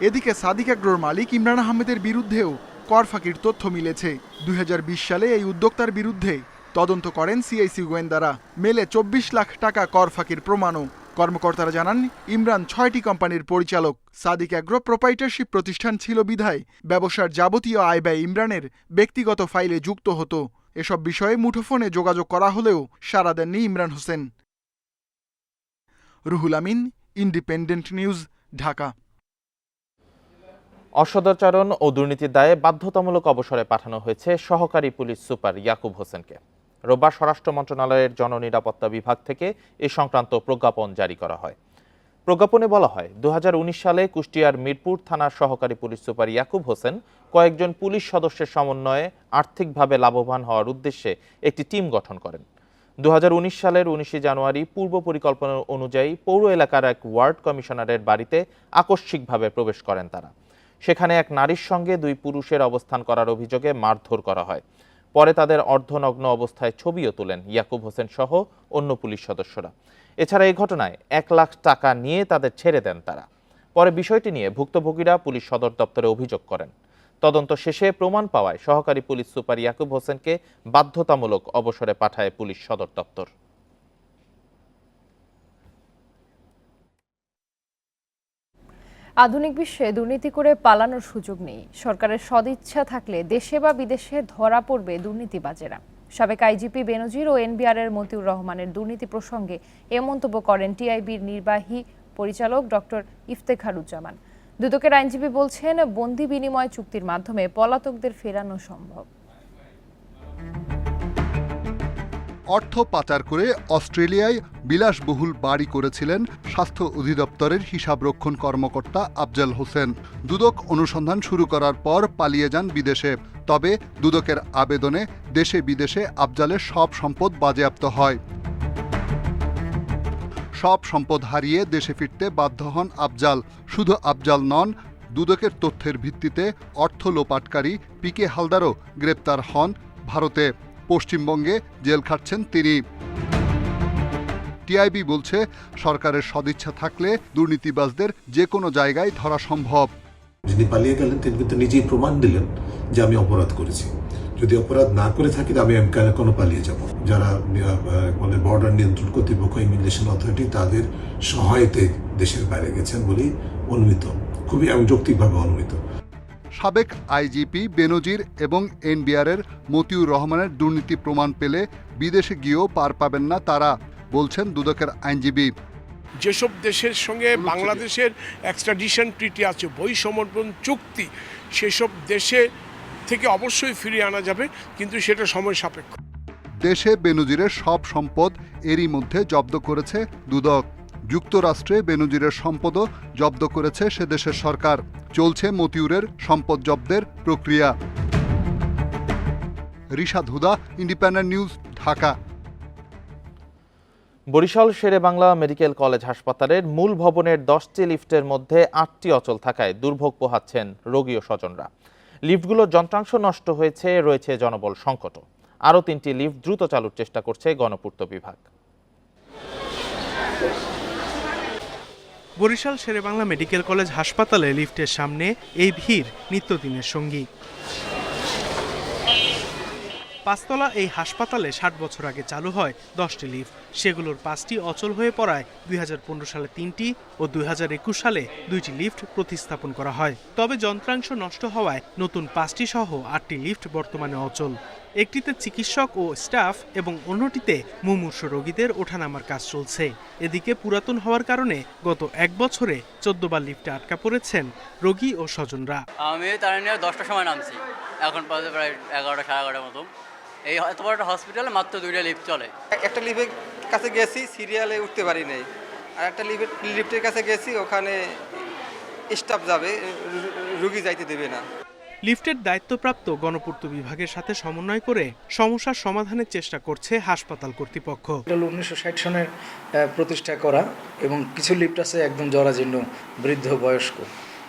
এদিকে সাদিক অ্যাগ্রোর মালিক ইমরান আহমেদের বিরুদ্ধেও কর ফাঁকির তথ্য মিলেছে। 2020 সালে এই উদ্যোক্তার বিরুদ্ধে তদন্ত করেন সিআইসি গোয়েন্দারা। মেলে 24 লাখ টাকা কর ফাঁকির প্রমাণও। কর্মকর্তারা জানান, ইমরান 6টি কোম্পানির পরিচালক। সাদিক অ্যাগ্রো প্রোপাইটারশিপ প্রতিষ্ঠান ছিল বিধায় ব্যবসার যাবতীয় আয় ব্যয় ইমরানের ব্যক্তিগত ফাইলে যুক্ত হতো। এসব বিষয়ে মুঠোফোনে যোগাযোগ করা হলেও সাড়া দেননি ইমরান হোসেন। Ruhul Amin, independent News, Dhaka. অসদাচরণ ও দুর্নীতির দায়ে বাধ্যতামূলক অবসরে পাঠানো হয়েছে সহকারী পুলিশ সুপার ইয়াকুব হোসেনকে। রোববার স্বরাষ্ট্র মন্ত্রণালয়ের জননিরাপত্তা বিভাগ থেকে এ সংক্রান্ত প্রজ্ঞাপন জারি করা হয়। প্রজ্ঞাপনে বলা হয়, 2019 সালে কুষ্টিয়ার মিরপুর থানার সহকারী পুলিশ সুপার ইয়াকুব হোসেন কয়েকজন পুলিশ সদস্যের সমন্বয়ে আর্থিকভাবে লাভবান হওয়ার উদ্দেশ্যে একটি টিম গঠন করেন। 2019 সালের 19 জানুয়ারি পূর্ব পরিকল্পনা অনুযায়ী পৌর এলাকার এক ওয়ার্ড কমিশনারের বাড়িতে আকস্মিকভাবে প্রবেশ করেন তারা। সেখানে এক নারীর সঙ্গে 2 পুরুষের অবস্থান করার অভিযোগে মারধর করা হয়। পরে তাদের অর্ধনগ্ন অবস্থায় ছবিও তোলেন ইয়াকুব হোসেন সহ অন্য পুলিশ সদস্যরা। এছাড়া এই ঘটনায় 1 লাখ টাকা নিয়ে তাদের ছেড়ে দেন তারা। পরে বিষয়টি নিয়ে ভুক্তভোগীরা পুলিশ সদর দপ্তরে অভিযোগ করেন। তদন্ত শেষে প্রমাণ পাওয়ায় সহকারী পুলিশ সুপার ইয়াকুব হোসেনকে বাধ্যতামূলক অবসরে পাঠায় পুলিশ সদর দপ্তর। আধুনিক বিশ্বে দুর্নীতি করে পালানোর সুযোগ নেই। সরকারের সদিচ্ছা থাকলে দেশে বা বিদেশে ধরা পড়বে দুর্নীতিবাজেরা। সাবেক আইজিপি বেনজির ও এনবিআরের মতিউর রহমানের দুর্নীতি প্রসঙ্গে এ মন্তব্য করেন টিআইবির নির্বাহী পরিচালক ডক্টর ইফতেখারুজ্জামান। দুদকের আইনজীবী বলছেন, বন্দি বিনিময় চুক্তির মাধ্যমে পলাতকদের ফেরানো সম্ভব। অর্থ পাচার করে অস্ট্রেলিয়ায় বিলাসবহুল বাড়ি করেছিলেন স্বাস্থ্য অধিদপ্তরের হিসাবরক্ষণ কর্মকর্তা আফজাল হোসেন। দুদক অনুসন্ধান শুরু করার পর পালিয়ে যান বিদেশে। তবে দুদকের আবেদনে দেশে বিদেশে আফজালের সব সম্পদ বাজেয়াপ্ত হয়। সব সম্পদ হারিয়ে দেশে ফিরতে বাধ্য হন আফজাল। শুধু আফজাল নন, দুদকের তথ্যের ভিত্তিতে অর্থ লোপাটকারী পিকে হালদারও গ্রেপ্তার হন ভারতে। পশ্চিমবঙ্গে জেল খাটছেন তিনি। টিআইবি বলছে, সরকারের সদিচ্ছা থাকলে দুর্নীতিবাজদের যে কোনো জায়গায় ধরা সম্ভব। যিনি পালিয়ে গেলেন তিনি কিন্তু নিজেই প্রমাণ দিলেন যে আমি অপরাধ করেছি। যদি অপরাধ না করে থাকি আমি কেন পালিয়ে যাব? যারা মানে বর্ডার নিয়ন্ত্রণ কর্তৃপক্ষ, ইমিগ্রেশন অথরিটি, তাদের সহায়তায় দেশের বাইরে গেছেন বলেই অনুমিত, খুবই যৌক্তিকভাবে অনুমিত। সাবেক আইজিপি বেনজির এবং এনবিআরের মতিউর রহমানের দুর্নীতি প্রমাণ পেলে বিদেশে গিয়েও পার পাবেন না তারা, বলছেন দুদকের আইনজীবী। যেসব দেশের সঙ্গে বাংলাদেশের এক্সট্রাডিশন ট্রিটি আছে, বহিঃসমর্পণ চুক্তি, সেসব দেশে থেকে অবশ্যই ফিরিয়ে আনা যাবে, কিন্তু সেটা সময় সাপেক্ষ। দেশে বেনজিরের সব সম্পদ এরই মধ্যে জব্দ করেছে দুদক। যুক্তরাষ্ট্রে বেনজিরের সম্পদও জব্দ করেছে সে দেশের সরকার। চলছে মতিউরের সম্পদ জব্দের প্রক্রিয়া। Rishad Huda, Independent News, Dhaka. Barishal Sherebangla medical college হাসপাতালের মূল ভবনের 10টি লিফটের মধ্যে 8টি অচল থাকায় দুর্ভোগ পোহাচ্ছেন রোগী ও স্বজনরা। লিফটগুলোর যন্ত্রাংশ নষ্ট হয়েছে, রয়েছে জনবল সংকটও। আরও 3টি লিফট দ্রুত চালুর চেষ্টা করছে গণপূর্ত বিভাগ। বরিশাল শেরেবাংলা মেডিকেল কলেজ হাসপাতালে লিফটের সামনে এই ভিড় নিত্যদিনের সঙ্গী। 5তলা এই হাসপাতালে 60 বছর আগে চালু হয় 10টি লিফট। সেগুলোর 5টি অচল হয়ে পড়ায় 2015 সালে 3টি ও 2021 সালে 2টি লিফট প্রতিস্থাপন করা হয়। তবে যন্ত্রাংশ নষ্ট হওয়ায় নতুন 5টি সহ 8টি লিফট বর্তমানে অচল। একটিতে চিকিৎসক ও স্টাফ এবং অন্যটিতে মুমূর্ষু রোগীদের ওঠানামার কাজ চলছে। এদিকে পুরাতন হওয়ার কারণে গত 1 বছরে 14 বার লিফটে আটকা পড়েছেন রোগী ও স্বজনরা। আমি তার নিয়ে 10টার সময় নামছি, এখন প্রায় 11টা সাড়ে 11টার মতো। এই এত বড় একটা হসপিটালে মাত্র 2টা লিফট চলে। একটা লিফটের কাছে গেছি, সিরিয়ালে উঠতে পারি নাই। আর একটা লিফটের কাছে গেছি, ওখানে স্টাফ যাবে, রুগী যাইতে দেবে না। লিফটের দায়িত্বপ্রাপ্ত গণপূর্ত বিভাগের সাথে সমন্বয় করে সমস্যার সমাধানের চেষ্টা করছে হাসপাতাল কর্তৃপক্ষ। 1960 সনের প্রতিষ্ঠা করা এবং কিছু লিফট আছে একদম জরাজীর্ণ, বৃদ্ধ, বয়স্ক।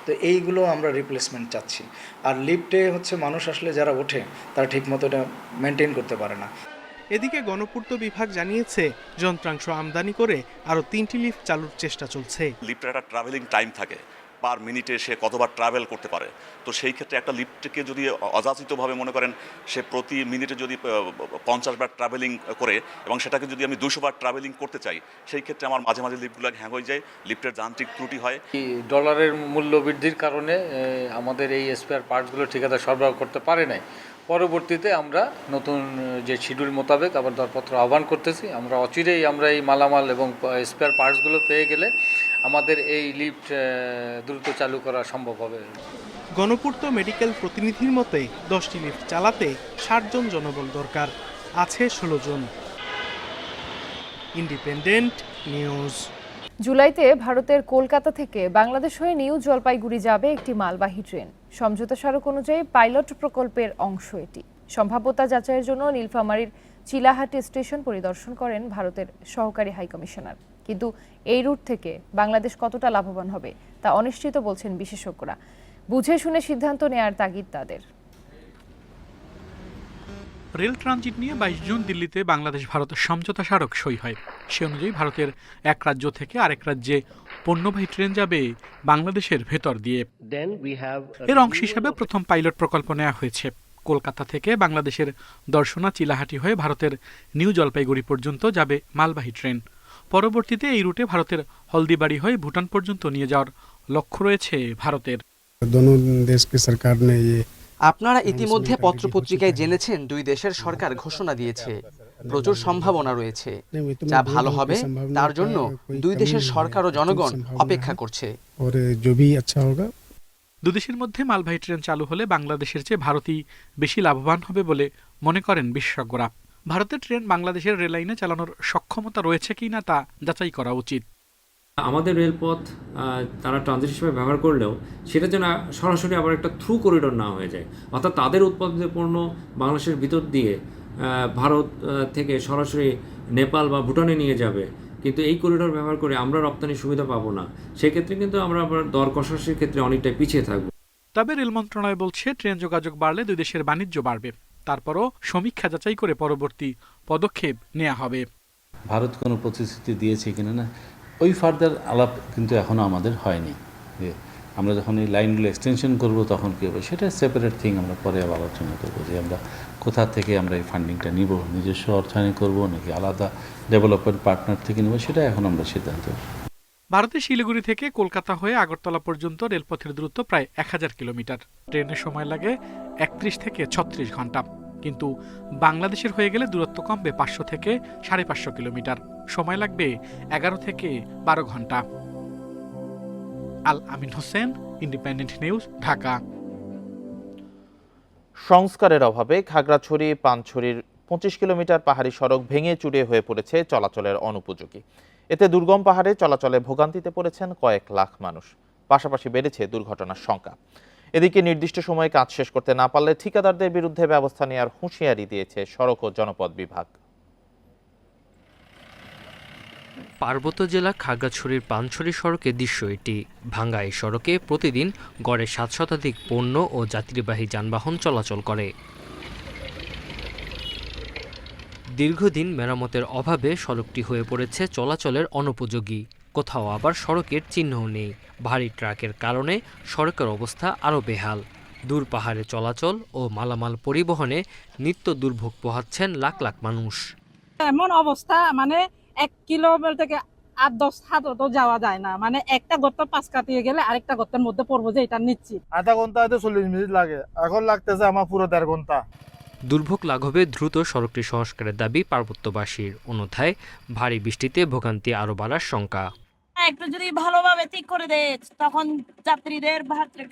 তো এইগুলো আমরা রিপ্লেসমেন্ট চাচ্ছি। আর লিফটে হচ্ছে মানুষ আসলে যারা ওঠে তারা ঠিকমতো এটা মেনটেন করতে পারে না। এদিকে গণপূর্ত বিভাগ জানিয়েছে যন্ত্রাংশ আমদানি করে আরও 3টি লিফট চালুর চেষ্টা চলছে। লিফটের একটা ট্রাভেলিং টাইম থাকে, পার মিনিটে সে কতবার ট্রাভেল করতে পারে। তো সেই ক্ষেত্রে একটা লিফটকে যদি অযাচিতভাবে মনে করেন সে প্রতি মিনিটে যদি 50 বার ট্রাভেলিং করে এবং সেটাকে যদি আমি 200 বার ট্রাভেলিং করতে চাই, সেই ক্ষেত্রে আমার মাঝে মাঝে লিফটগুলো হ্যাং হয়ে যায়, লিফটের যান্ত্রিক ত্রুটি হয়। ডলারের মূল্য বৃদ্ধির কারণে আমাদের এই স্পেয়ার পার্টসগুলো ঠিকাদার সরবরাহ করতে পারে নাই। পরবর্তীতে আমরা নতুন যে শিডিউল মোতাবেক আবার দরপত্র আহ্বান করতেছি। আমরা অচিরেই আমরা এই মালামাল এবং স্পেয়ার পার্টসগুলো পেয়ে গেলে আমাদের এই লিফট দ্রুত চালু করা সম্ভব হবে। গণপূর্ত মেডিকেল প্রতিনিধির মতে 10টি লিফট চালাতে 60 জন জনবল দরকার, আছে 16 জন। Independent news. জুলাইতে ভারতের কলকাতা থেকে বাংলাদেশ হয়ে নিউ জলপাইগুড়ি যাবে একটি মালবাহী ট্রেন। সমঝোতা স্মারক অনুযায়ী পাইলট প্রকল্পের অংশ এটি। সম্ভাব্যতা যাচাইয়ের জন্য নীলফামারীর চিলাহাটি স্টেশন পরিদর্শন করেন ভারতের সহকারী হাইকমিশনার। কিন্তু এই রুট থেকে বাংলাদেশ কতটা লাভবান হবে তা অনিশ্চিত বলছেন বিশেষজ্ঞরা। বুঝে শুনে সিদ্ধান্ত নেয়ার তাগিদ তাদের। রেল ট্রানজিট নিয়ে 22 জুন দিল্লিতে বাংলাদেশ ভারত সমঝোতা স্মারক সই হয়। সে অনুযায়ী ভারতের এক রাজ্য থেকে আরেক রাজ্যে পণ্যবাহী ট্রেন যাবে বাংলাদেশের ভেতর দিয়ে। এর অংশ হিসাবে প্রথম পাইলট প্রকল্প নেওয়া হয়েছে। কলকাতা থেকে বাংলাদেশের দর্শনা চিলাহাটি হয়ে ভারতের নিউ জলপাইগুড়ি পর্যন্ত যাবে মালবাহী ট্রেন। পরবর্তীতে এই রুটে ভারতের হলদিবাড়ি হয়ে ভুটান পর্যন্ত নিয়ে যাওয়ার লক্ষ্য রয়েছে ভারতের। আপনারা ইতিমধ্যে পত্রপত্রিকায় জেনেছেন, দুই দেশের সরকার ঘোষণা দিয়েছে প্রচুর সম্ভাবনা রয়েছে। যা ভালো হবে তার জন্য দুই দেশের সরকার ও জনগণ অপেক্ষা করছে। দুদেশের মধ্যে মালবাহী ট্রেন চালু হলে বাংলাদেশের চেয়ে ভারতই বেশি লাভবান হবে বলে মনে করেন বিশেষজ্ঞরা। ভারতের ট্রেন বাংলাদেশের রেল লাইনে চালানোর সক্ষমতা রয়েছে কিনা তা যাচাই করা উচিত। আমাদের রেলপথ তারা ট্রানজিট হিসেবে ব্যবহার করলেও সেটা যেন সরাসরি আবার একটা থ্রু করিডোর না হয়ে যায়, অর্থাৎ তাদের উৎপাদিত পণ্য বাংলাদেশের ভিতর দিয়ে ভারত থেকে সরাসরি নেপাল বা ভুটানে নিয়ে যাবে, কিন্তু এই করিডোর ব্যবহার করে আমরা রপ্তানির সুবিধা পাবো না। সেক্ষেত্রে কিন্তু আমরা আবার দর কষাকষির ক্ষেত্রে অনেকটাই পিছিয়ে থাকবো। তবে রেল মন্ত্রণালয় বলছে, ট্রেন যোগাযোগ বাড়লে দুই দেশের বাণিজ্য বাড়বে। তারপরও সমীক্ষা যাচাই করে পরবর্তী পদক্ষেপ নেওয়া হবে। ভারত কোনো প্রতিশ্রুতি দিয়েছে কিনা না, ওই ফার্দার আলাপ কিন্তু এখনও আমাদের হয়নি। যে আমরা যখন এই লাইনগুলো এক্সটেনশন করব তখন কী হবে সেটা সেপারেট থিং, আমরা পরে আবার আলোচনা করবো যে আমরা কোথা থেকে আমরা এই ফান্ডিংটা নিব, নিজস্ব অর্থায়নে করব নাকি আলাদা ডেভেলপমেন্ট পার্টনার থেকে নেব, সেটা এখন আমরা সিদ্ধান্ত। ভারতের শিলিগুড়ি থেকে কলকাতা হয়ে আগরতলা পর্যন্ত রেলপথের দূরত্ব প্রায় 1000 কিলোমিটার। ট্রেনের সময় লাগে 31 থেকে 36 ঘন্টা। কিন্তু বাংলাদেশের হয়ে গেলে দূরত্ব কমবে 500 থেকে 550 কিলোমিটার। সময় লাগবে 11 থেকে 12 ঘন্টা। আল আমিন হোসেন, ইন্ডিপেন্ডেন্ট নিউজ, ঢাকা। সংস্কারের অভাবে খাগড়াছড়ি পানছড়ির 25 কিলোমিটার পাহাড়ি সড়ক ভেঙে চুরে হয়ে পড়েছে চলাচলের অনুপযোগী। এতে দুর্গম পাহাড়ে চলাচলে ভোগান্তিতে পড়েছেন কয়েক লাখ মানুষ। পাশাপাশি বেড়েছে দুর্ঘটনার সংখ্যা। এদিকে নির্দিষ্ট সময়ে কাজ শেষ করতে না পারলে ঠিকাদারদের বিরুদ্ধে ব্যবস্থা নেওয়ার হুঁশিয়ারি দিয়েছে সড়ক ও জনপথ বিভাগ। পার্বত্য জেলা খাগড়াছড়ির পানছড়ি সড়কের দৃশ্য এটি। ভাঙ্গা এই সড়কে প্রতিদিন গড়ে 7 শতাধিক পণ্য ও যাত্রীবাহী যানবাহন চলাচল করে। দীর্ঘদিন মেরামতের অভাবে সড়কটি হয়ে পড়েছে চলাচলের অনুপযোগী। কোথাও আবার সড়কের চিহ্নও নেই। ভারী ট্রাকের কারণে সড়কের অবস্থা আরও বেহাল। দূর পাহাড়ে চলাচল ও মালামাল পরিবহনে নিত্য দুর্ভোগ পোহাচ্ছেন লাখ লাখ মানুষ। এমন অবস্থা, মানে 1 কিলোমিটার থেকে 8-10 হাত তো যাওয়া যায় না। মানে একটা গর্ত পাশ কাটিয়ে গেলে আরেকটা গর্তের মধ্যে পড়বো, যে এটা নিশ্চিত। আধা ঘন্টা হয়তো 40 মিনিট লাগে, এখন লাগতেছে আমার পুরো 1.5 ঘন্টা। দুর্ভোগ লাঘবে দ্রুত সড়কটি সংস্কারের দাবি পার্বত্যবাসীর। অন্যথায় ভারী বৃষ্টিতে ভোগান্তি আরও বাড়ার শঙ্কা। একটু যদি ভালোভাবে ঠিক করে দেয় তখন যাত্রীদের,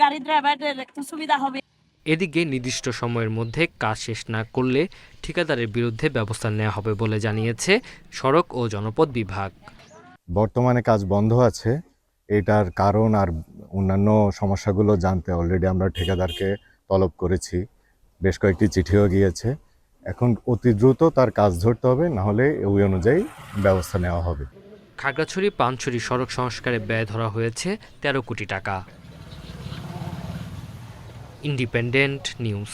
গাড়ি ড্রাইভারদের একটু সুবিধা হবে। এদিকে নির্দিষ্ট সময়ের মধ্যে কাজ শেষ না করলে ঠিকাদারের বিরুদ্ধে ব্যবস্থা নেওয়া হবে বলে জানিয়েছে সড়ক ও জনপথ বিভাগ। বর্তমানে কাজ বন্ধ আছে, এটার কারণ আর অন্যান্য সমস্যাগুলো জানতে অলরেডি আমরা ঠিকাদারকে তলব করেছি, বেশ কয়েকটি চিঠিও গিয়েছে। এখন অতি দ্রুত তার কাজ ধরতে হবে, না হলে ওই অনুযায়ী ব্যবস্থা নেওয়া হবে। খাগড়াছড়ি পানছড়ি সড়ক সংস্কারে ব্যয় ধরা হয়েছে 13 কোটি টাকা। Independent news.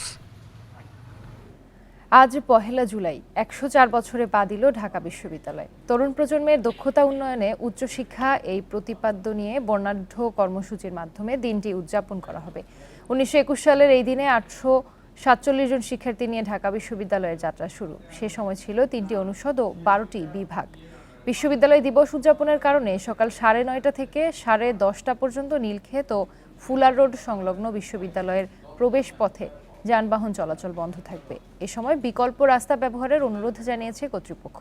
আজ 1 জুলাই 104 বছরে পা দিল ঢাকা বিশ্ববিদ্যালয়। তরুণ প্রজন্মের দক্ষতা উন্নয়নে উচ্চশিক্ষা এই প্রতিপাদ্য নিয়ে বর্ণাঢ্য কর্মসূচির মাধ্যমে দিনটি উদযাপন করা হবে। 1921 সালের এই দিনে 847 জন শিক্ষার্থী নিয়ে ঢাকা বিশ্ববিদ্যালয়ের যাত্রা শুরু। সে সময় ছিল 3টি অনুষদ ও 12টি বিভাগ। বিশ্ববিদ্যালয় দিবস উদযাপনের কারণে সকাল 9:30 থেকে 10:30 পর্যন্ত নীলক্ষেত ও ফুলার রোড সংলগ্ন বিশ্ববিদ্যালয়ের প্রবেশ পথে যানবাহন চলাচল বন্ধ থাকবে। এ সময় বিকল্প রাস্তা ব্যবহারের অনুরোধ জানিয়েছে কর্তৃপক্ষ।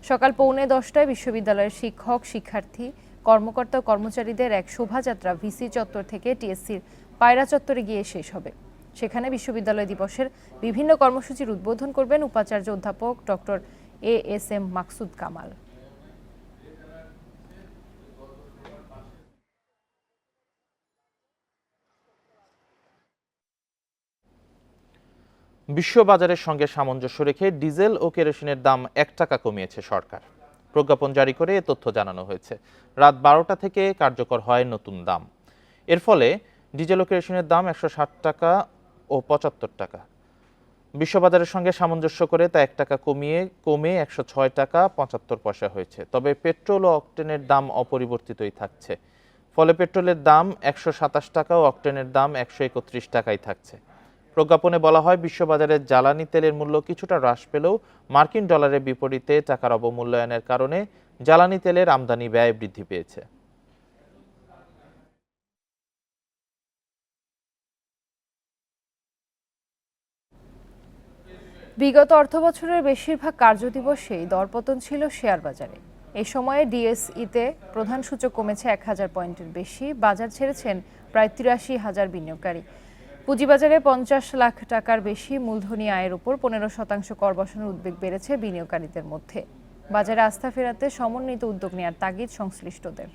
সকাল 9:45টায় বিশ্ববিদ্যালয়ের শিক্ষক, শিক্ষার্থী, কর্মকর্তা ও কর্মচারীদের এক শোভাযাত্রা ভিসি চত্বর থেকে টিএসসির পায়রা চত্বরে গিয়ে শেষ হবে। সেখানে বিশ্ববিদ্যালয় দিবসের বিভিন্ন কর্মসূচির উদ্বোধন করবেন উপাচার্য অধ্যাপক ডক্টর ASM মাকসুদ কামাল। বিশ্ববাজারের সঙ্গে সামঞ্জস্য রেখে ডিজেল ও কেরোসিনের দাম 1 টাকা কমিয়েছে সরকার। প্রজ্ঞাপন জারি করে এ তথ্য জানানো হয়েছে। রাত 12টা থেকে কার্যকর হয় নতুন দাম। এর ফলে ডিজেল ও কেরোসিনের দাম 160 টাকা ও 75 টাকা। বিশ্ববাজারের সঙ্গে সামঞ্জস্য করে তা 1 টাকা কমে 106 টাকা 75 পয়সা হয়েছে। তবে পেট্রোল ও অকটেনের দাম অপরিবর্তিতই থাকছে। ফলে পেট্রোলের দাম 127 টাকা ও অকটেনের দাম 131 টাকাই থাকছে। প্রজ্ঞাপনে বলা হয়, বিশ্ববাজারে জ্বালানি তেলের মূল্য কিছুটা হ্রাস পেলেও মার্কিন ডলারের বিপরীতে টাকার অবমূল্যায়নের কারণে জ্বালানি তেলের আমদানি ব্যয় বৃদ্ধি পেয়েছে। বিগত অর্থবছরের বেশিরভাগ কার্যদিবসেই দরপতন ছিল শেয়ার বাজারে। এ সময়ে ডিএসইতে প্রধান সূচক কমেছে 1000 পয়েন্টের বেশি। বাজার ছেড়েছেন প্রায় 83,000 বিনিয়োগকারী। পুঁজিবাজারে 50 লাখ টাকার বেশি মূলধনী আয়ের উপর 15% কর বসানোর উদ্বেগ বেড়েছে বিনিয়োগকারীদের মধ্যে। বাজারে আস্থা ফেরাতে সমন্বিত উদ্যোগ নেওয়ার তাগিদ সংশ্লিষ্টদের।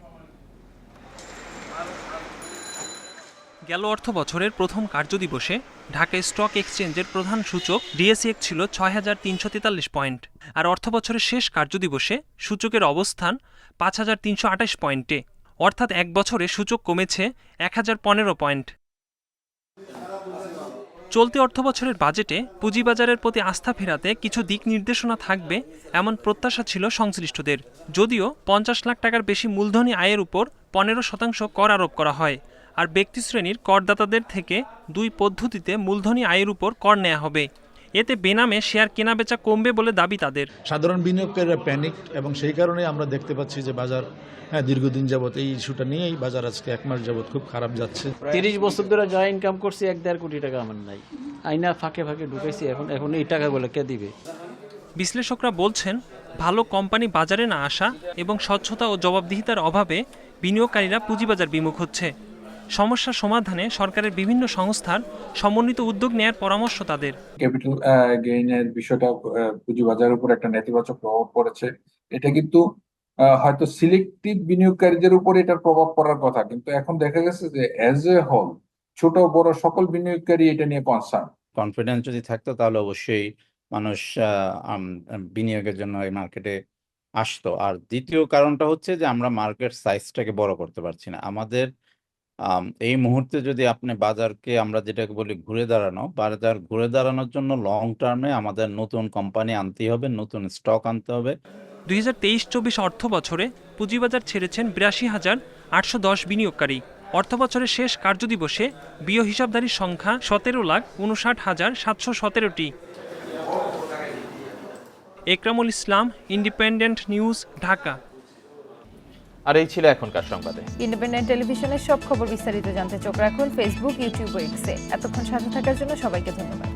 গেল অর্থ বছরের প্রথম কার্যদিবসে ঢাকা স্টক এক্সচেঞ্জের প্রধান সূচক ডিএসইএক্স ছিল 6343 পয়েন্ট, আর অর্থ বছরের শেষ কার্যদিবসে সূচকের অবস্থান 5328 পয়েন্টে, অর্থাৎ এক বছরে সূচক কমেছে 1015 পয়েন্ট। চলতি অর্থবছরের বাজেটে পুঁজিবাজারের প্রতি আস্থা ফেরাতে কিছু দিক নির্দেশনা থাকবে এমন প্রত্যাশা ছিল সংশ্লিষ্টদের। যদিও 50 লাখ টাকার বেশি মূলধনী আয়ের উপর 15% কর আরোপ করা হয়, আর ব্যক্তি শ্রেণীর করদাতাদের থেকে 2 পদ্ধতিতে মূলধনী আয়ের উপর কর নেওয়া হবে। এতে বেনামে শেয়ার কেনাবেচা কমবে বলে দাবি তাদের। সাধারণ বিনিয়োগকারীরা প্যানিক, এবং সেই কারণে আমরা দেখতে পাচ্ছি যে বাজার দীর্ঘদিন যাবত এই ইস্যুটা নিয়েই বাজার আজকে 1 মাস যাবত খুব খারাপ যাচ্ছে। 30 বছর ধরে যা ইনকাম করছি 1-1.5 কোটি টাকা আমার নাই, আইনা ফাঁকে ফাঁকে ঢুকেছি, এখন এই টাকাগুলো কে দিবে? বিশ্লেষকরা বলছেন, ভালো কোম্পানি বাজারে না আসা এবং স্বচ্ছতা ও জবাবদিহিতার অভাবে বিনিয়োগকারীরা পুঁজিবাজার বিমুখ হচ্ছে। সমস্যা সমাধানে সরকারের বিভিন্ন সংস্থার সমন্বিত উদ্যোগ নেয়ার পরামর্শ তাদের। ক্যাপিটাল গেইনের বিষয়টা পুঁজিবাজারের উপর একটা নেতিবাচক প্রভাব পড়েছে। এটা কিন্তু হয়তো সিলেক্টিভ বিনিয়োগকারীদের উপর এটার প্রভাব পড়ার কথা, কিন্তু এখন দেখা গেছে যে অ্যাজ এ হোল ছোট বড় সকল বিনিয়োগকারী এটা নিয়ে কনসার্ন। কনফিডেন্স যদি থাকতো তাহলে অবশ্যই মানুষ বিনিয়োগের জন্য এই মার্কেটে আসতো। আর দ্বিতীয় কারণটা হচ্ছে যে আমরা মার্কেট সাইজটাকে বড় করতে পারছি না। আমাদের এই মুহূর্তে যদি আপনি বাজারকে আমরা যেটাকে বলি ঘুরে দাঁড়ানো, বাজার ঘুরে দাঁড়ানোর জন্য লং টার্মে আমাদের নতুন কোম্পানি আনতেই হবে, নতুন স্টক আনতে হবে। 2023-24 অর্থ বছরে পুঁজিবাজার ছেড়েছেন 82,810 বিনিয়োগকারী। অর্থ বছরের শেষ কার্যদিবসে বিও হিসাবধারীর সংখ্যা 17,59,717টি। একরামুল ইসলাম, ইন্ডিপেন্ডেন্ট নিউজ, ঢাকা। আর এই ছিল এখনকার সংবাদে। ইন্ডিপেন্ডেন্ট টেলিভিশনের সব খবর বিস্তারিত জানতে চোখ রাখুন ফেসবুক, ইউটিউব ও এক্সে। এতক্ষণ সাথে থাকার জন্য সবাইকে ধন্যবাদ।